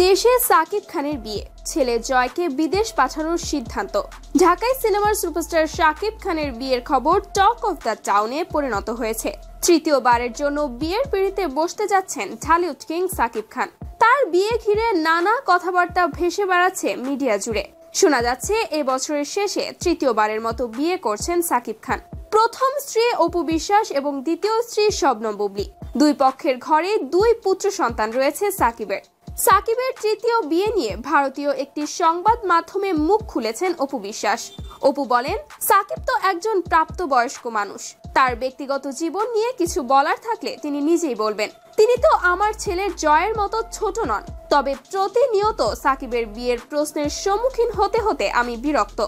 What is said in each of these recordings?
দেশে সাকিব খানের বিয়ে, ছেলে জয়কে বিদেশ পাঠানোর সিদ্ধান্ত। ঢাকায় সিনেমার সুপারস্টার সাকিব খানের বিয়ের খবর টক অফ দ্য টাউনে পরিণত হয়েছে। তৃতীয়বারের জন্য বিয়ের পিঁড়িতে বসতে যাচ্ছেন ঢালিউড কিং সাকিব খান। তার বিয়ে ঘিরে নানা কথাবার্তা ভেসে বেড়াচ্ছে মিডিয়া জুড়ে। শোনা যাচ্ছে এবছরের শেষে তৃতীয়বারের মতো বিয়ে করছেন সাকিব খান। প্রথম স্ত্রী অপু বিশ্বাস এবং দ্বিতীয় স্ত্রী শবনম বুবলী। দুই পক্ষের ঘরে দুই পুত্র সন্তান রয়েছে সাকিবের তৃতীয় বিয়ে নিয়ে ভারতীয় একটি সংবাদ মাধ্যমে মুখ খুলেছেন অপু বিশ্বাস। অপু বলেন, সাকিব তো একজন প্রাপ্তবয়স্ক মানুষ, তার ব্যক্তিগত জীবন নিয়ে কিছু বলার থাকলে তিনি নিজেই বলবেন। তিনি তো আমার ছেলের জয়ের মতো ছোট নন, তবে প্রতিনিয়ত সাকিবের বিয়ের প্রশ্নের সম্মুখীন হতে হতে আমি বিরক্ত।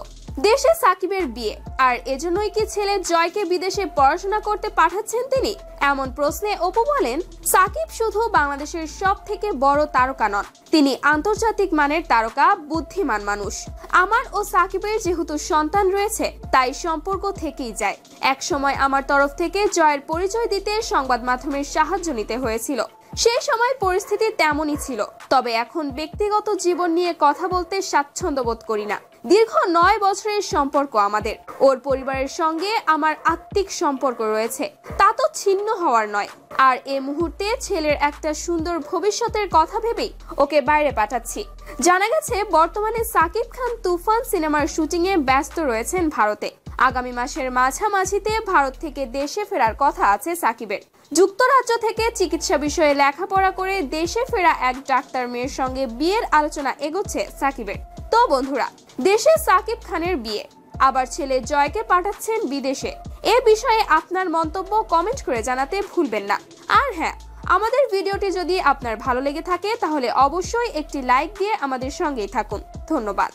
দেশে সাকিবের বিয়ে, আর এজন্যই কি ছেলে জয়কে বিদেশে পড়াশোনা করতে পাঠাচ্ছেন তিনি? এমন প্রশ্নে অপু বলেন, সাকিব শুধু বাংলাদেশের সব থেকে বড় তারকা নন, তিনি আন্তর্জাতিক মানের তারকা, বুদ্ধিমান মানুষ। আমার ও সাকিবের যেহেতু সন্তান রয়েছে, তাই সম্পর্ক থেকেই যায়। এক সময় আমার তরফ থেকে জয়ের পরিচয় দিতে সংবাদ মাধ্যমের সাহায্য নিতে হয়েছিল। সেই সময় পরিস্থিতি তেমনই ছিল, তবে এখন ব্যক্তিগত জীবন নিয়ে কথা বলতে স্বাচ্ছন্দ্য বোধ করি না। দীর্ঘ 9 বছরের সম্পর্ক আমাদের। ওর পরিবারের সঙ্গে আমার আত্মিক সম্পর্ক রয়েছে, তা তো ছিন্ন হওয়ার নয়। আর এ মুহূর্তে ছেলের একটা সুন্দর ভবিষ্যতের কথা ভেবেই ওকে বাইরে পাঠাচ্ছি। জানা গেছে বর্তমানে সাকিব খান তুফান সিনেমার শুটিংয়ে ব্যস্ত রয়েছেন ভারতে। আগামী মাসের মাঝামাঝিতে ভারত থেকে দেশে ফেরার কথা আছে সাকিবের। যুক্তরাজ্য থেকে চিকিৎসা বিষয়ে লেখাপড়া করে দেশে ফেরা এক ডাক্তার মেয়ের সঙ্গে বিয়ের আলোচনা এগোচ্ছে সাকিবের। তো বন্ধুরা, দেশে সাকিব খানের বিয়ে, আবার ছেলে জয়কে পাঠাচ্ছেন বিদেশে। এ বিষয়ে আপনার মন্তব্য কমেন্ট করে জানাতে ভুলবেন না। আর হ্যাঁ, আমাদের ভিডিওটি যদি আপনার ভালো লেগে থাকে তাহলে অবশ্যই একটি লাইক দিয়ে আমাদের সঙ্গেই থাকুন। ধন্যবাদ।